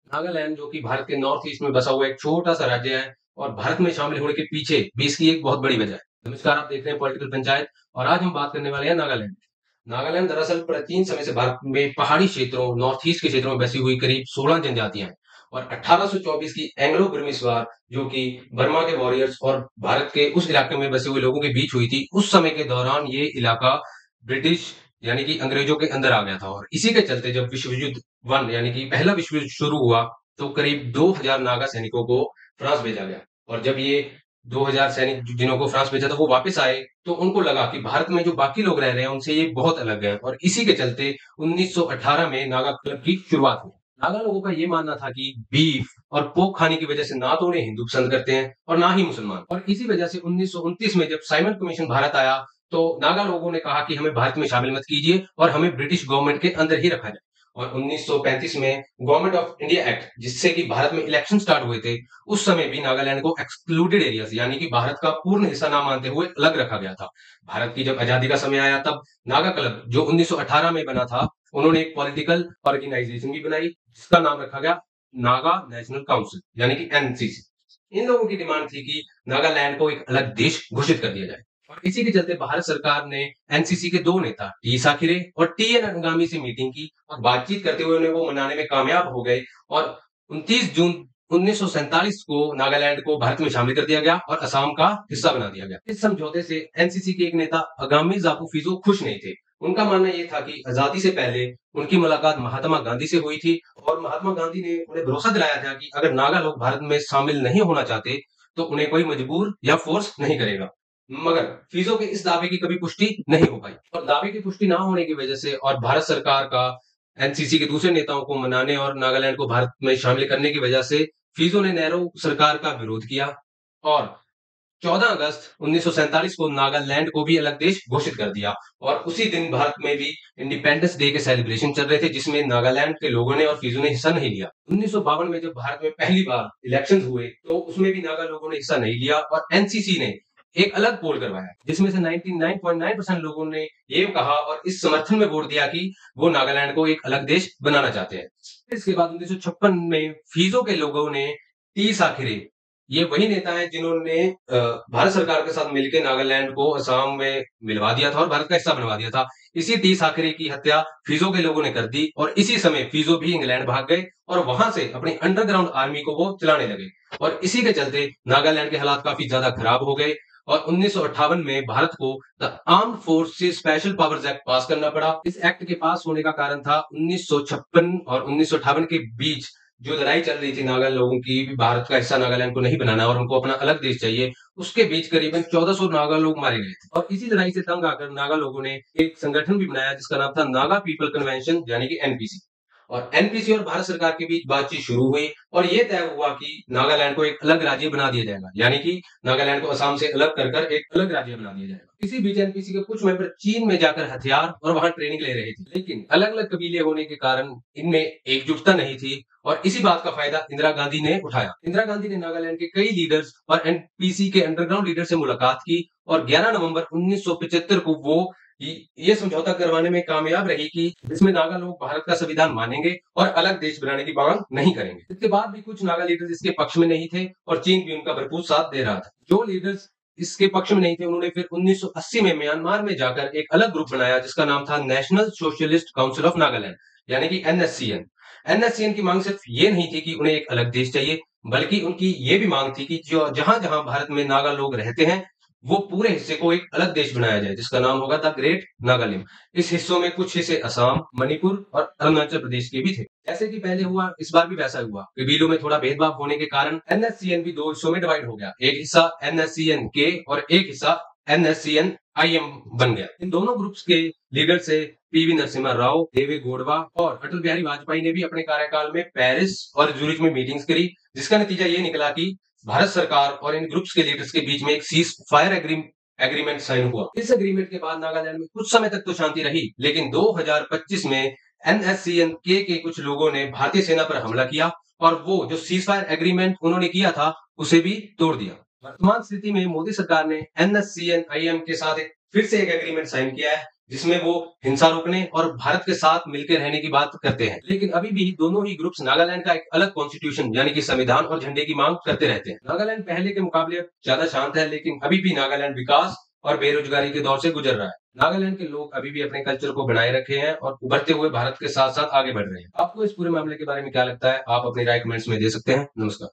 नागालैंड जो कि भारत के नॉर्थ ईस्ट में बसा हुआ एक छोटा सा राज्य है और भारत में शामिल होने के पीछे भी इसकी एक बहुत बड़ी वजह है। नमस्कार, आप देख रहे हैं पॉलिटिकल पंचायत और आज हम बात करने वाले हैं नागालैंड की। नागालैंड दरअसल प्राचीन समय से भारत में पहाड़ी क्षेत्रों नॉर्थ ईस्ट के क्षेत्रों में बसी हुई करीब 16 जनजातियां हैं और 1824 की एंग्लो बर्मीज वार जो कि बर्मा के वॉरियर्स और भारत के उस इलाके में बसे हुए लोगों के बीच हुई थी, उस समय के दौरान ये इलाका ब्रिटिश यानी कि अंग्रेजों के अंदर आ गया था और इसी के चलते जब विश्व युद्ध वन यानी कि पहला विश्व युद्ध शुरू हुआ तो करीब 2000 नागा सैनिकों को फ्रांस भेजा गया। और जब ये 2000 सैनिक जिन्हों को फ्रांस भेजा था वो वापस आए तो उनको लगा कि भारत में जो बाकी लोग रह रहे हैं उनसे ये बहुत अलग है और इसी के चलते 1918 में नागा क्लब की शुरुआत हुई। नागा लोगों का ये मानना था कि बीफ और पोक खाने की वजह से ना तो उन्हें हिंदू पसंद करते हैं और ना ही मुसलमान, और इसी वजह से 1929 में जब साइमन कमीशन भारत आया तो नागा लोगों ने कहा कि हमें भारत में शामिल मत कीजिए और हमें ब्रिटिश गवर्नमेंट के अंदर ही रखा जाए। और 1935 में गवर्नमेंट ऑफ इंडिया एक्ट, जिससे कि भारत में इलेक्शन स्टार्ट हुए थे, उस समय भी नागालैंड को एक्सक्लूडेड एरिया यानी कि भारत का पूर्ण हिस्सा ना मानते हुए अलग रखा गया था। भारत की जब आजादी का समय आया तब नागा क्लब जो 1918 में बना था, उन्होंने एक पॉलिटिकल ऑर्गेनाइजेशन भी बनाई जिसका नाम रखा गया नागा नेशनल काउंसिल यानी कि एनसीसी। इन लोगों की डिमांड थी कि नागालैंड को एक अलग देश घोषित कर दिया जाए और इसी के चलते भारत सरकार ने एनसीसी के दो नेता टी साखिरे और टी एन अंगामी से मीटिंग की और बातचीत करते हुए उन्हें वो मनाने में कामयाब हो गए और 29 जून 1947 को नागालैंड को भारत में शामिल कर दिया गया और असम का हिस्सा बना दिया गया। इस समझौते से एनसीसी के एक नेता अगामी जाकू फिजो खुश नहीं थे। उनका मानना यह था कि आजादी से पहले उनकी मुलाकात महात्मा गांधी से हुई थी और महात्मा गांधी ने उन्हें भरोसा दिलाया था कि अगर नागा लोग भारत में शामिल नहीं होना चाहते तो उन्हें कोई मजबूर या फोर्स नहीं करेगा। मगर फीसों के इस दावे की कभी पुष्टि नहीं हो पाई और दावे की पुष्टि ना होने की वजह से और भारत सरकार का एनसीसी के दूसरे नेताओं को मनाने और नागालैंड को भारत में शामिल करने की वजह से फीसो ने नेहरू सरकार का विरोध किया और 14 अगस्त 1947 को नागालैंड को भी अलग देश घोषित कर दिया। और उसी दिन भारत में भी इंडिपेंडेंस डे के सेलिब्रेशन चल रहे थे जिसमें नागालैंड के लोगों ने और फीजो ने हिस्सा नहीं लिया। 1952 में जब भारत में पहली बार इलेक्शन हुए तो उसमें भी नागा लोगों ने हिस्सा नहीं लिया और एनसीसी ने एक अलग पोल करवाया जिसमें से 99.9% लोगों ने ये कहा और इस समर्थन में वोट दिया कि वो नागालैंड को एक अलग देश बनाना चाहते हैं। इसके बाद 1956 में फीजो के लोगों ने टी साखिरे, ये वही नेता हैं जिन्होंने भारत सरकार के साथ मिलकर नागालैंड को असम में मिलवा दिया था और भारत का हिस्सा बनवा दिया था। इसी टी साखरे की हत्या फीजो के लोगों ने कर दी और इसी समय फीजो भी इंग्लैंड भाग गए और वहां से अपनी अंडरग्राउंड आर्मी को वो चलाने लगे और इसी के चलते नागालैंड के हालात काफी ज्यादा खराब हो गए और 1958 में भारत को the armed forces special powers act पास करना पड़ा। इस एक्ट के पास होने का कारण था 1956 और 1958 के बीच जो लड़ाई चल रही थी नागा लोगों की, भारत का हिस्सा नागालैंड को नहीं बनाना और उनको अपना अलग देश चाहिए, उसके बीच करीबन 1400 नागा लोग मारे गए थे और इसी लड़ाई से तंग आकर नागा लोगों ने एक संगठन भी बनाया जिसका नाम था नागा पीपल कन्वेंशन यानी कि एनपीसी। और एनपीसी और भारत सरकार के बीच बातचीत शुरू हुई और यह तय हुआ कि नागालैंड को एक अलग राज्य बना दिया जाएगा, यानी कि नागालैंड को असम से अलग कर कर एक अलग राज्य बना दिया जाएगा। इसी बीच एनपीसी के कुछ मेंबर चीन में जाकर हथियार और वहां ट्रेनिंग ले रहे थे, लेकिन अलग अलग कबीले होने के कारण इनमें एकजुटता नहीं थी और इसी बात का फायदा इंदिरा गांधी ने उठाया। इंदिरा गांधी ने नागालैंड के कई लीडर्स और एनपीसी के अंडरग्राउंड लीडर से मुलाकात की और 11 नवंबर 1975 को वो ये समझौता करवाने में कामयाब रही कि इसमें नागा लोग भारत का संविधान मानेंगे और अलग देश बनाने की मांग नहीं करेंगे। इसके बाद भी कुछ नागा लीडर्स इसके पक्ष में नहीं थे और चीन भी उनका भरपूर साथ दे रहा था। जो लीडर्स इसके पक्ष में नहीं थे उन्होंने फिर 1980 में म्यांमार में जाकर एक अलग ग्रुप बनाया जिसका नाम था national socialist council of Nagaland यानी कि एनएससीएन। एनएससीएन की मांग सिर्फ ये नहीं थी कि उन्हें एक अलग देश चाहिए, बल्कि उनकी ये भी मांग थी कि जो जहां जहां भारत में नागा लोग रहते हैं वो पूरे हिस्से को एक अलग देश बनाया जाए जिसका नाम होगा द ग्रेट नागालैंड। इस हिस्सों में कुछ हिस्से असम, मणिपुर और अरुणाचल प्रदेश के भी थे। जैसे कि पहले हुआ इस बार भी वैसा हुआ। कबीलों में थोड़ा भेदभाव होने के कारण एनएससीएन भी दो हिस्सों में डिवाइड हो गया, एक हिस्सा एनएससीएन के और एक हिस्सा एनएससीएन आईएम बन गया। इन दोनों ग्रुप्स के लीडर से पीवी नरसिम्हा राव, देवे गौड़वा और अटल बिहारी वाजपेयी ने भी अपने कार्यकाल में पेरिस और जूरिच में मीटिंग्स करी जिसका नतीजा ये निकला कि भारत सरकार और इन ग्रुप्स के लीडर्स के बीच में एक सीज फायर एग्रीमेंट साइन हुआ। इस एग्रीमेंट के बाद नागालैंड में कुछ समय तक तो शांति रही, लेकिन 2025 में एनएससीएन के कुछ लोगों ने भारतीय सेना पर हमला किया और वो जो सीज फायर एग्रीमेंट उन्होंने किया था उसे भी तोड़ दिया। वर्तमान स्थिति में मोदी सरकार ने एनएससीएन आईएम के साथ फिर से एक एग्रीमेंट साइन किया है जिसमें वो हिंसा रोकने और भारत के साथ मिलकर रहने की बात करते हैं। लेकिन अभी भी दोनों ही ग्रुप्स नागालैंड का एक अलग कॉन्स्टिट्यूशन यानी कि संविधान और झंडे की मांग करते रहते हैं। नागालैंड पहले के मुकाबले ज्यादा शांत है, लेकिन अभी भी नागालैंड विकास और बेरोजगारी के दौर से गुजर रहा है। नागालैंड के लोग अभी भी अपने कल्चर को बनाए रखे हैं और उभरते हुए भारत के साथ साथ आगे बढ़ रहे हैं। आपको इस पूरे मामले के बारे में क्या लगता है? आप अपनी राय कमेंट्स में दे सकते हैं। नमस्कार।